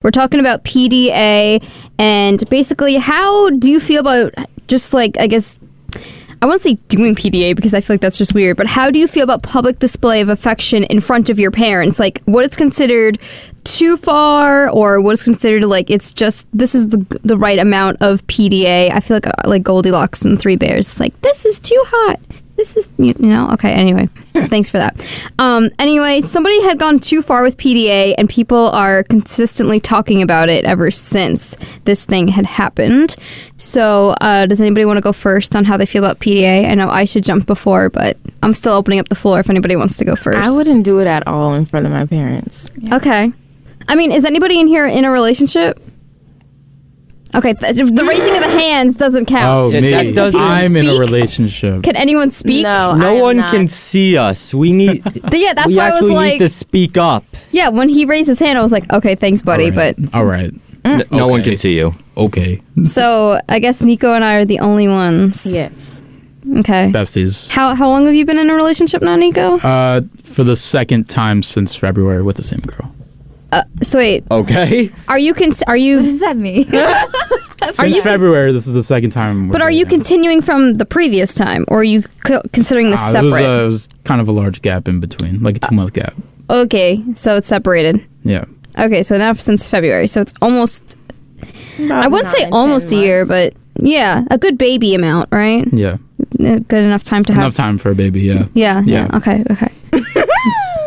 We're talking about PDA, and basically, how do you feel about just like, I guess, I won't say doing PDA because I feel like that's just weird, but how do you feel about public display of affection in front of your parents? Like, what is considered too far, or what is considered like it's just this is the right amount of PDA? I feel like Goldilocks and Three Bears. Like, this is too hot. This is, you know, okay, anyway. Thanks for that. Anyway, somebody had gone too far with PDA, and people are consistently talking about it ever since this thing had happened. So, does anybody want to go first on how they feel about PDA? I know I should jump before, but I'm still opening up the floor if anybody wants to go first. I wouldn't do it at all in front of my parents. Yeah. Okay. I mean, is anybody in here in a relationship? Okay, the raising of the hands doesn't count. Oh, me. I'm in a relationship. Can anyone speak? No one can see us. We need. Yeah, that's why I was like. We need to speak up. Yeah, when he raised his hand, I was like, okay, thanks, buddy, All right. No one can see you. Okay. So I guess Nico and I are the only ones. Yes. Okay. Besties. How long have you been in a relationship now, Nico? For the second time since February with the same girl. So wait. Okay. Are you? What does that mean? Since February, this is the second time. But are you continuing from the previous time, or are you considering this separate? It was kind of a large gap in between, like a 2-month gap. Okay, so it's separated. Yeah. Okay, so now since February, so it's almost. I wouldn't say almost a year, but yeah, a good baby amount, right? Yeah. Good enough time to have. Enough time for a baby. Yeah. Yeah. Okay.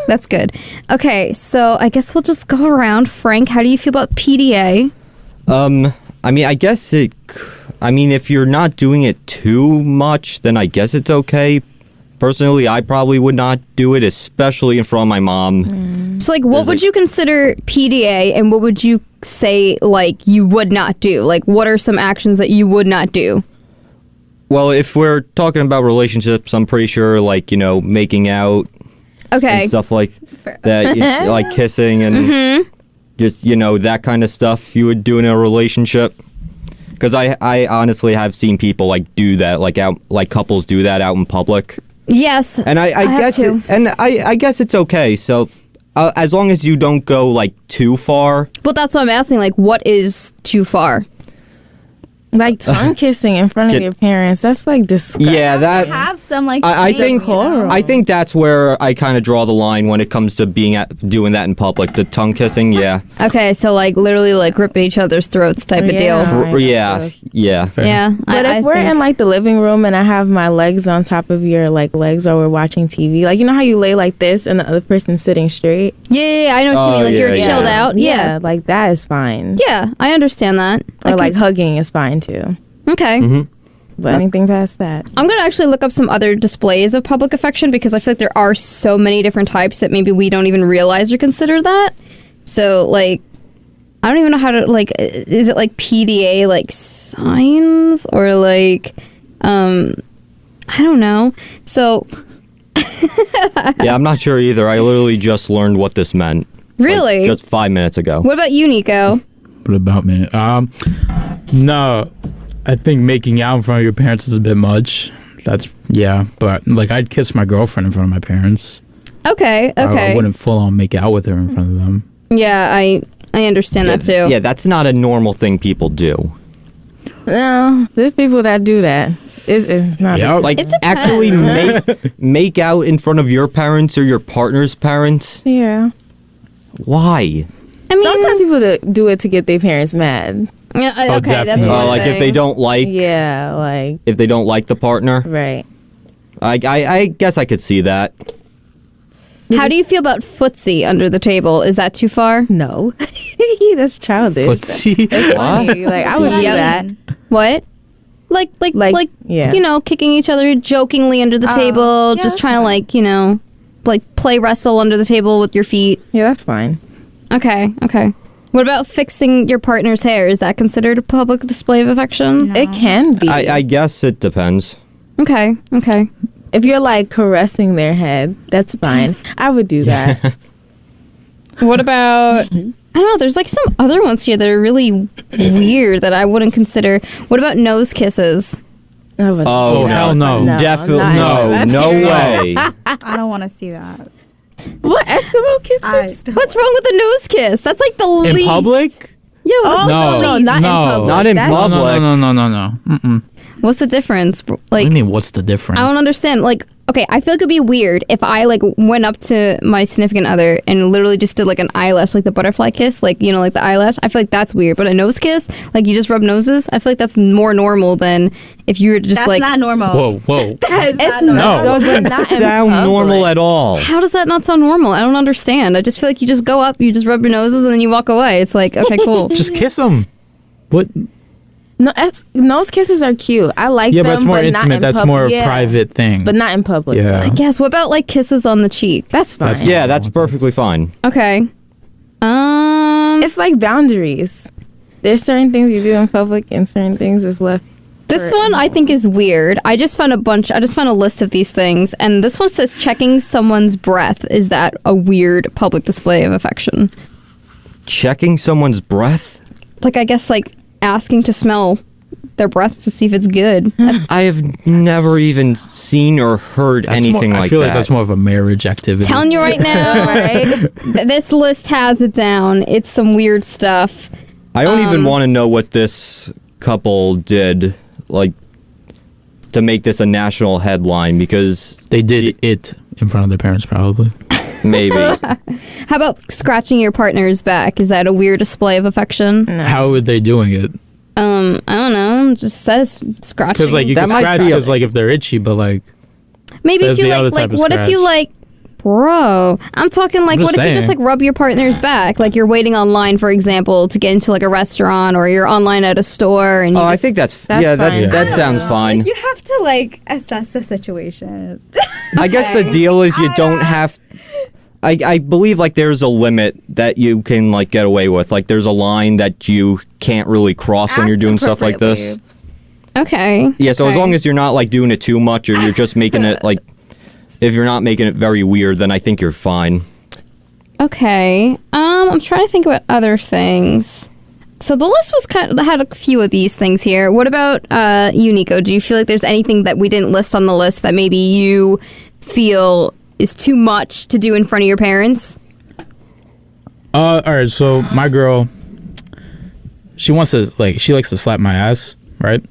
That's good. Okay, so I guess we'll just go around. Frank, how do you feel about PDA? I mean, I guess if you're not doing it too much, then I guess it's okay. Personally, I probably would not do it, especially in front of my mom. So, like, what would you consider PDA, and what would you say, like, you would not do? Like, what are some actions that you would not do? Well, if we're talking about relationships, I'm pretty sure, like, you know, making out. Okay. And stuff like that, like kissing and just, you know, that kind of stuff you would do in a relationship. Because I honestly have seen people like do that, like couples do that out in public. Yes, and I guess I guess it's okay. So as long as you don't go like too far. But that's what I'm asking. Like, what is too far? Like tongue kissing in front of your parents. That's like disgusting. Yeah, that have some like. I think that's where I kind of draw the line when it comes to doing that in public. The tongue kissing, yeah. Okay, so like literally like ripping each other's throats type of deal. Yeah. Yeah. But if we're in like the living room and I have my legs on top of your like legs while we're watching TV, like you know how you lay like this and the other person's sitting straight. Yeah, I know what you mean. Like you're chilled out. Yeah, like that is fine. Yeah, I understand that. Or like hugging is fine too. Okay. But anything past that. I'm going to actually look up some other displays of public affection because I feel like there are so many different types that maybe we don't even realize or consider that. So, like, I don't even know how to, like, is it like PDA, like, signs? Or, like, I don't know. So. Yeah, I'm not sure either. I literally just learned what this meant. Really? Like, just 5 minutes ago. What about you, Nico? What about me? No, I think making out in front of your parents is a bit much. But like I'd kiss my girlfriend in front of my parents. Okay. I wouldn't full on make out with her in front of them. Yeah, I understand that too. Yeah, that's not a normal thing people do. No, there's people that do that. It's not. Yeah, like actually make out in front of your parents or your partner's parents. Yeah. Why? I mean, sometimes people do it to get their parents mad. Yeah, okay, that's one like thing. if they don't like. Yeah, like if they don't like the partner. Right. I guess I could see that. How do you feel about footsie under the table? Is that too far? No. That's childish. Footsie? That's funny. Like I would do that. What? Like yeah. You know, kicking each other jokingly under the table, just trying to like, you know, like play wrestle under the table with your feet. Yeah, that's fine. Okay. What about fixing your partner's hair? Is that considered a public display of affection? No. It can be. I guess it depends. Okay. If you're like caressing their head, that's fine. I would do that. What about, I don't know, there's like some other ones here that are really weird that I wouldn't consider. What about nose kisses? Oh, hell no. Definitely no way. I don't want to see that. What Eskimo kisses? What's wrong with the nose kiss? That's like the least. In public? Yo, Oh No. no, not No. in public. Not in That's- public. No. Mm-mm. what's the difference? What Like, do you mean, what's the difference? I don't understand. Like, okay, I feel like it'd be weird if I like went up to my significant other and literally just did like an eyelash, like the butterfly kiss, like you know, like the eyelash. I feel like that's weird. But a nose kiss, like you just rub noses, I feel like that's more normal than if you were just That's like. not normal. Whoa. That is It's not No. normal. Doesn't Not in sound public. normal at all. How does that not sound normal? I don't understand. I just feel like you just go up, you just rub your noses, and then you walk away. It's like, okay, cool. Just kiss them. What? No, nose kisses are cute. I like Yeah, them, but it's more not intimate. in That's public. more a Yeah. private thing. But not in public. Yeah. though. Yes. What about like kisses on the cheek? That's fine. That's- Yeah, that's perfectly fine. Okay. It's like boundaries. There's certain things you do in public and certain things is left. This one I think is weird. I just found a list of these things, and this one says checking someone's breath. Is that a weird public display of affection? Checking someone's breath? Like, I guess, like, asking to smell their breath to see if it's good. I have never even seen or heard That's anything more, like I feel that. like that's more of a marriage activity. Telling you right now, Right? this list has it down. It's some weird stuff. I don't even want to know what this couple did, like, to make this a national headline, because They did it in front of their parents, probably. maybe. How about scratching your partner's back? Is that a weird display of affection? How are they doing it? I don't know. It just says scratching. Because like you That can might scratch be a- because like if they're itchy, but like Maybe if There's you the other like type of what if you scratch. like, bro? I'm talking like, I'm what just if you just like saying. rub your partner's back? Like you're waiting online, for example, to get into like a restaurant, or you're online at a store, and you Oh, I just, think that's That's yeah, fine. that, that Yeah. sounds fine. Like, you have to like assess the situation. I guess the deal is you don't have. I believe like there's a limit that you can like get away with. Like there's a line that you can't really cross when you're doing stuff like this. okay. Yeah, so as okay. long as you're not like doing it too much or you're just making it like, if you're not making it very weird, then I think you're fine. Okay. I'm trying to think about other things. So the list was had a few of these things here. What about you, Nico? Do you feel like there's anything that we didn't list on the list that maybe you feel is too much to do in front of your parents? all right, so my girl, she likes to slap my ass, right?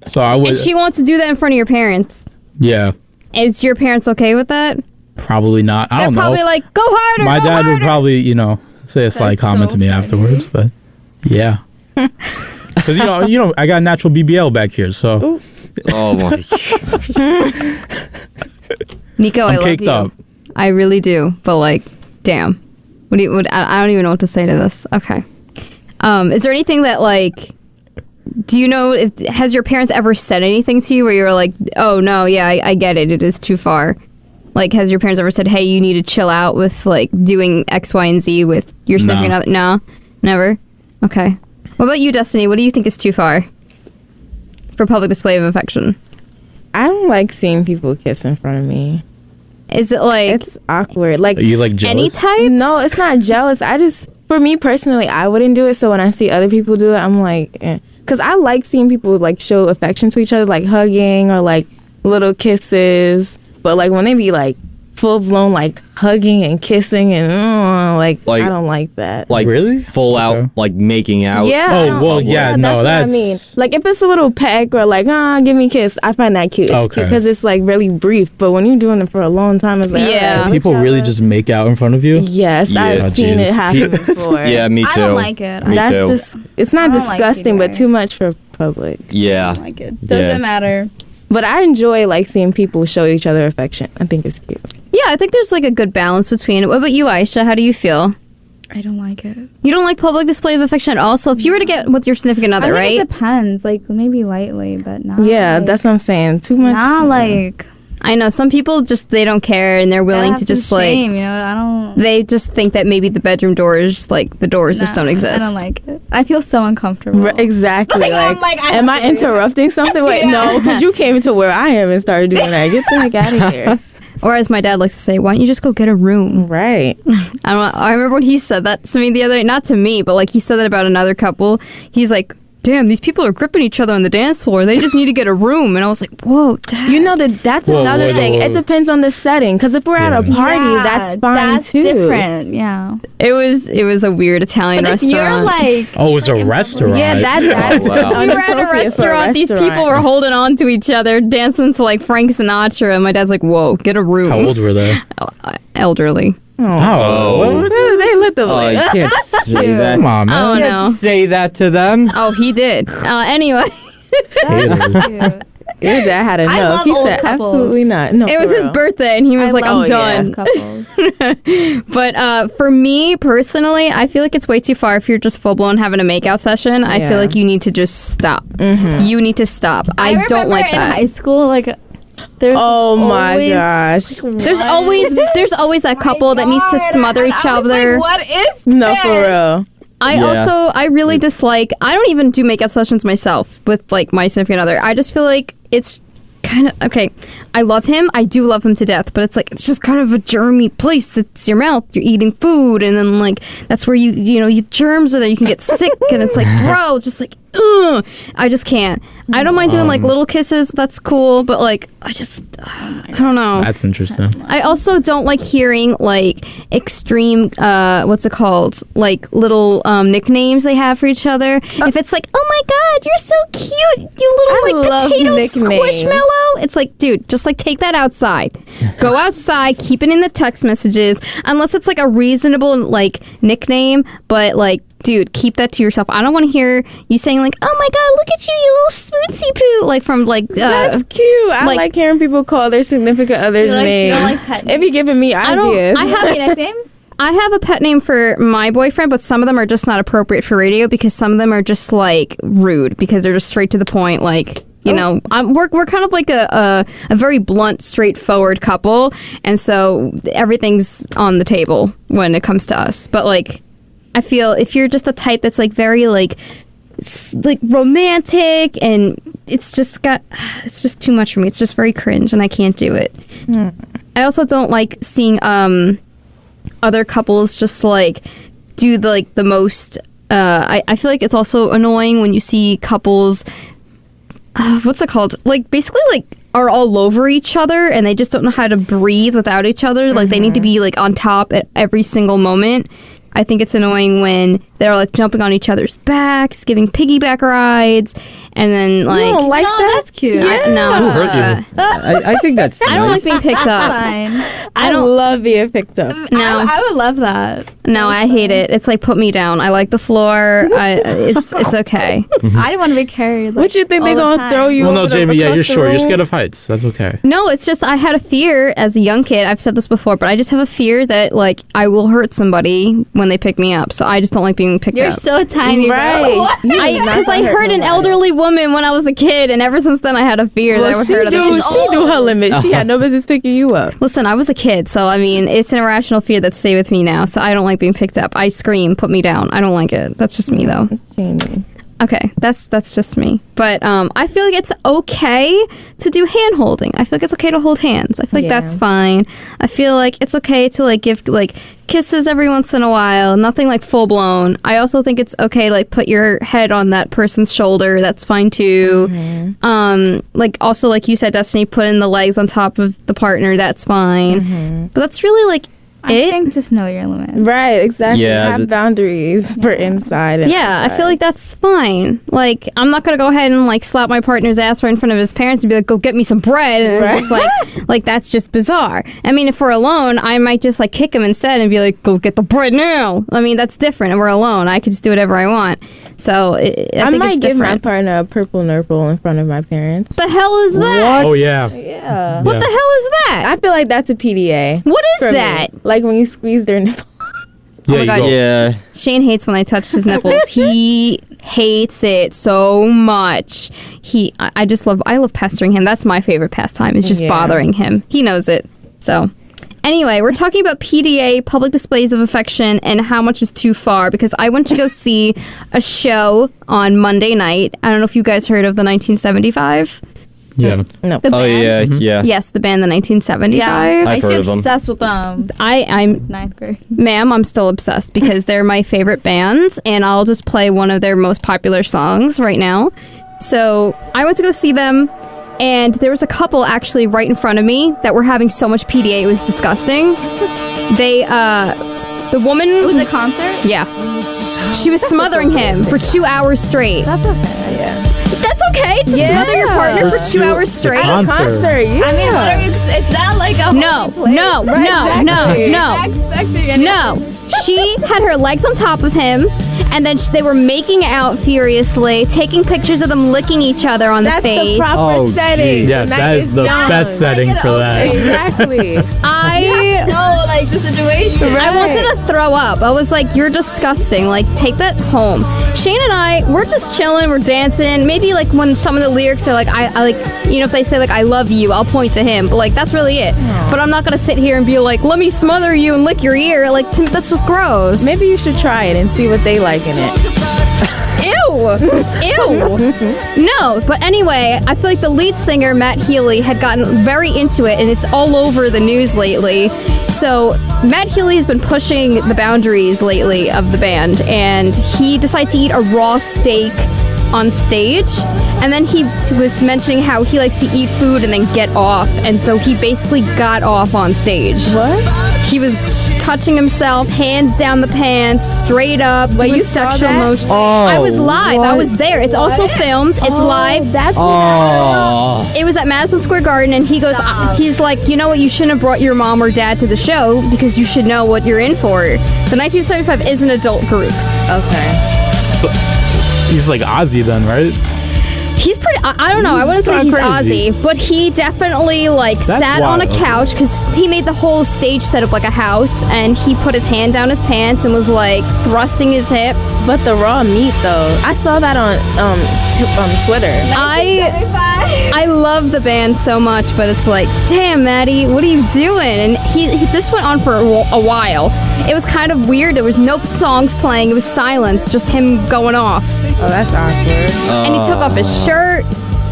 So I would And she wants to do that in front of your parents. yeah, Is your parents okay with that? probably not. I They're don't know. probably like, go harder. My go dad would harder. probably, say a slight That's comment so to me funny. afterwards, but yeah. Because I got natural BBL back here, so Oh my. Nico, I I'm love caked you. up. I really do, but like, damn. I don't even know what to say to this. Okay. Is there anything that like, do you know has your parents ever said anything to you where you're like, oh no, yeah, I get it. It is too far. Like, has your parents ever said, hey, you need to chill out with like doing X, Y, and Z with your significant other? No, never. Okay. What about you, Destiny? What do you think is too far for public display of affection? I don't like seeing people kiss in front of me. Is it like It's awkward. Like are you like jealous? any type? no, it's not jealous. For me personally, I wouldn't do it. So when I see other people do it, I'm like, because I like seeing people like show affection to each other, like hugging or like little kisses. But like when they be like full blown like hugging and kissing and like Like- I don't like that. Like Really? full out, Okay. like making out. Yeah. Oh, I don't- well, yeah, no, what I that's- mean. Like if it's a little peck or like give me a kiss, I find that cute. It's Okay. because it's like really brief. But when you're doing it for a long time, it's like Yeah. alright, People really whichever. just make out in front of you? Yes, Yeah. I've Oh, seen jeez. it happen before. Yeah, me too. I don't like it. Me That's too. it's not I don't like disgusting, but PDA. too much for public. Yeah. I don't like it. Doesn't Yeah. matter. But I enjoy like seeing people show each other affection. I think it's cute. Yeah, I think there's like a good balance between it. What about you, Aisha? How do you feel? I don't like it. You don't like public display of affection at all? So if you were to get with your significant other, I think right? it depends. Like maybe lightly, but not. Yeah, like, that's what I'm saying. Too much. not like. I know some people just they don't care and they're willing have to some just like shame, you know. I don't. they just think that maybe the bedroom doors like the doors just Nah, don't exist. I don't like it. I feel so uncomfortable. Exactly. Like, Like, I'm like, I am have I to leave. interrupting something? Wait, Yeah. no, because you came into where I am and started doing that. Get the heck out of here. Or as my dad likes to say, why don't you just go get a room? Right. I remember when he said that to me the other night. Not to me, but like he said that about another couple. He's like, damn, these people are gripping each other on the dance floor. They just need to get a room. And I was like, whoa, Dad. You know that's another thing. It depends on the setting. Because if we're at a party, Yeah, that's fine that's too. different. Yeah. It was a weird Italian But if restaurant. you're like, Oh, it was a restaurant. Yeah, that's Oh, wow. we were at a inappropriate for restaurant. These people were holding on to each other, dancing to like Frank Sinatra. And my dad's like, whoa, get a room. How old were they? Elderly. Oh, what? They lit the Oh, you can't say that. Come on, man. Oh, You no. can't say that to them. Oh, he did. Anyway, Haters. Your dad had enough. love He old said, couples. absolutely not. No, it was for his real. birthday, and he was like, love I'm done. couples. But for me personally, I feel like it's way too far if you're just full blown having a makeout session. I Yeah. feel like you need to just stop. You need to stop. I don't remember like in that. high school, like, there's Oh my always, gosh. like, There's always that couple that needs to smother each other. what is No, for real. I really dislike. I don't even do makeup sessions myself with like my significant other. I just feel like it's kind of okay. I love him. I do love him to death, but it's like it's just kind of a germy place. It's your mouth. You're eating food, and then like that's where you germs are there. You can get sick, and it's like, bro, just like, ugh. I just can't. I don't mind doing like little kisses. That's cool, but like I don't know. That's interesting. I also don't like hearing like extreme what's it called, like little nicknames they have for each other. If it's like, oh my god, you're so cute, you I little like love potato nicknames. squishmallow, it's like, dude, just like take that outside. Go outside, keep it in the text messages, unless it's like a reasonable like nickname, but like, dude, keep that to yourself. I don't want to hear you saying like, "Oh my god, look at you, you little smootsy poo!" Like from like. That's cute. I like- like hearing people call their significant others You names. don't like pet If you're giving me I don't. ideas. I have nicknames? I have a pet name for my boyfriend, but some of them are just not appropriate for radio because some of them are just like rude because they're just straight to the point. Like, you know, we're kind of like a very blunt, straightforward couple, and so everything's on the table when it comes to us. But like, I feel if you're just the type that's like very like romantic and it's just too much for me. It's just very cringe and I can't do it. I also don't like seeing other couples just like do the most I feel like it's also annoying when you see couples what's it called, like basically like are all over each other and they just don't know how to breathe without each other. Like they need to be like on top at every single moment. I think it's annoying when they're like jumping on each other's backs, giving piggyback rides, and then like You don't like that? That's cute. no, hurt you? I think that's I don't like being picked up. Fine. I don't- love being picked up. No, I would love that. no, I hate it. It's like put me down. I like the floor. It's okay. I didn't want to be carried. Like, What you think they all the gonna time. throw you? Well, no, over Jamie. Yeah, across you're the short. You're room? scared of heights. That's okay. No, it's just I had a fear as a young kid. I've said this before, but I just have a fear that like I will hurt somebody when they pick me up. So I just don't like being picked You're up. so tiny, Right. bro. What? You did not Because I hurt hurt an nobody. elderly woman when I was a kid, and ever since then I had a fear that I Well, would she hurt other knew, people. she knew her limit. She had no business picking you up. Listen, I was a kid, so I mean, it's an irrational fear that stay with me now. So I don't like being picked up. I scream, put me down. I don't like it. That's just me, though. Jamie. Okay, that's just me. But I feel like it's okay to do hand holding. I feel like it's okay to hold hands. I feel like Yeah. that's fine. I feel like it's okay to like give like kisses every once in a while. Nothing like full blown. I also think it's okay to like put your head on that person's shoulder. That's fine too. Like also like you said, Destiny, putting the legs on top of the partner. That's fine. But that's really like I it. think just know your limit. Right, exactly. Yeah, Have boundaries for inside and Yeah, I outside. feel like that's fine. Like, I'm not gonna go ahead and like slap my partner's ass right in front of his parents and be like, "Go get me some bread," and Right. just like that's just bizarre. I mean, if we're alone, I might just like kick him instead and be like, "Go get the bread now." I mean, that's different. And we're alone. I could just do whatever I want. So I think might it's give my different. partner a purple nurple in front of my parents. What the hell is that? Oh yeah. Yeah. What the hell is that? I feel like that's a PDA. What is for me. that? Like when you squeeze their nipple. Oh Yeah, my you God. go. Yeah. Shane hates when I touch his nipples. He hates it so much. I love pestering him. That's my favorite pastime, is just Yeah. bothering him. He knows it. So anyway, we're talking about PDA, public displays of affection, and how much is too far, because I went to go see a show on Monday night. I don't know if you guys heard of the 1975. Yeah. No. The Oh band? yeah, Mhm. yeah. Yes, the band, the 1975. Yeah, I I've used to heard be of them. obsessed with them. I'm, Ninth grade. ma'am, I'm still obsessed because they're my favorite band, and I'll just play one of their most popular songs right now. So I went to go see them, and there was a couple actually right in front of me that were having so much PDA, it was disgusting. They, the woman... It was a concert? Yeah. She was smothering him for 2 hours straight. That's okay. Yeah. That's okay to Yeah. smother your partner for 2 hours straight. Con- Concert. Yeah. I mean, what are you, it's not like a No, holy place. no, Right, no, exactly. no, Not expecting any- No. She had her legs on top of him, and then they were making out furiously, taking pictures of them licking each other on That's the face. the proper Oh, setting. Yeah, The that night is the done. best setting for that. Exactly. I No, like the situation. I wanted to throw up. I was like, you're disgusting. Like, take that home. Shane and I, we're just chilling, we're dancing. Maybe like when some of the lyrics are like, I like, you know, if they say like, I love you, I'll point to him. But like, that's really it. But I'm not gonna sit here and be like, let me smother you and lick your ear. Like, to me, that's just gross. Maybe you should try it and see what they like in it. Ew! Ew! No, but anyway, I feel like the lead singer, Matt Healy, had gotten very into it, and it's all over the news lately. So, Matt Healy has been pushing the boundaries lately of the band, and he decided to eat a raw steak on stage. And then he was mentioning how he likes to eat food and then get off, and so he basically got off on stage. What? He was touching himself, hands down the pants, straight up, doing you saw sexual that? motion. Oh, I was live. I what? was there. It's also filmed. It's live. That's Oh. It was at Madison Square Garden, and he goes, he's like, you know what? You shouldn't have brought your mom or dad to the show because you should know what you're in for. The 1975 is an adult group. okay. So, he's like Ozzy then, right? He's pretty. I don't know. I wouldn't say Kinda he's crazy. Ozzy, but he definitely like That's sat on a wild. couch because he made the whole stage set up like a house, and he put his hand down his pants and was like thrusting his hips. But the raw meat, though, I saw that on Twitter. I love the band so much, but it's like, damn, Maddie, what are you doing? And he this went on for a while. It was kind of weird. There was no songs playing. It was silence, just him going off. Oh, that's awkward. And he took off his shirt.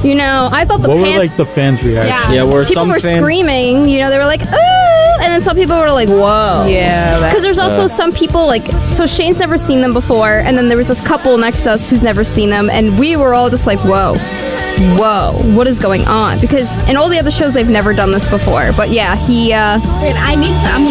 You know, I thought the What were pants. like the fans' reaction? Yeah, were People some were fans screaming. You know, they were like, "Ooh!" And then some people were like, "Whoa!" Yeah. Because there's also some people like, so Shane's never seen them before, and then there was this couple next to us who's never seen them, and we were all just like, "Whoa, what is going on?" Because in all the other shows they've never done this before. But yeah, he. Wait, I'm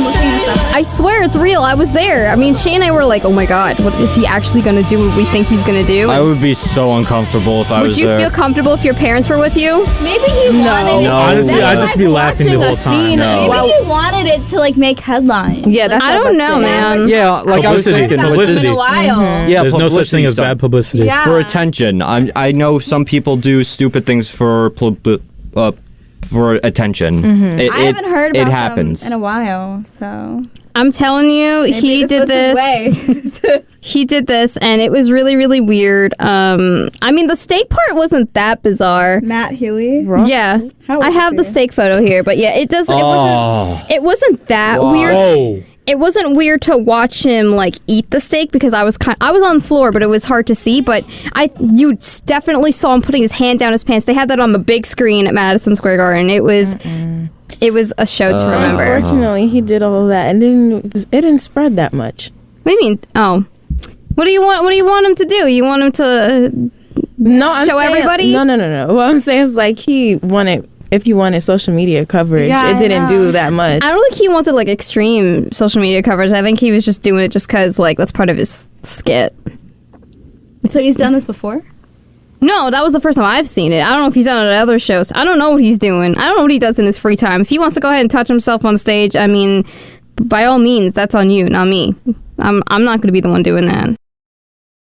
looking this up. I swear it's real. I was there. I mean, Shane and I were like, "Oh my god, what is he actually gonna do? What we think he's gonna do?" I would be so uncomfortable if I Would was you there. feel comfortable if your parents were with you? Maybe he wanted it. No. Honestly, That's I'd just be laughing the whole time. No. Maybe he wanted it to like make headlines. Yeah, that's I what don't I'm know, saying. man. Yeah, like I was Publicity, thinking, It's publicity. been a while. yeah, There's no such publicity thing as stuff. bad publicity. Yeah. For attention. I know some people do stupid things for attention. I haven't heard about it them happens. in a while, so I'm telling you, he this did was his this. He did this, and it was really, really weird. I mean, the steak part wasn't that bizarre. Matt Healy. Yeah, How old I have is the he? steak photo here, but yeah, it does. Oh. It wasn't that Wow. weird. Oh, It wasn't weird to watch him like eat the steak because I was on the floor, but it was hard to see. But you definitely saw him putting his hand down his pants. They had that on the big screen at Madison Square Garden. It was a show to remember. Unfortunately, he did all of that, and it didn't spread that much. What do you mean? Oh, what do you want him to do? You want him to No, I'm show saying- everybody? No. What I'm saying is like he wanted. If he wanted social media coverage, Yeah, it didn't I do that much. I don't think he wanted like extreme social media coverage. I think he was just doing it just because like that's part of his skit. So he's done this before? No, that was the first time I've seen it. I don't know if he's done it at other shows. I don't know what he's doing. I don't know what he does in his free time. If he wants to go ahead and touch himself on stage, I mean, by all means, that's on you, not me. I'm not going to be the one doing that.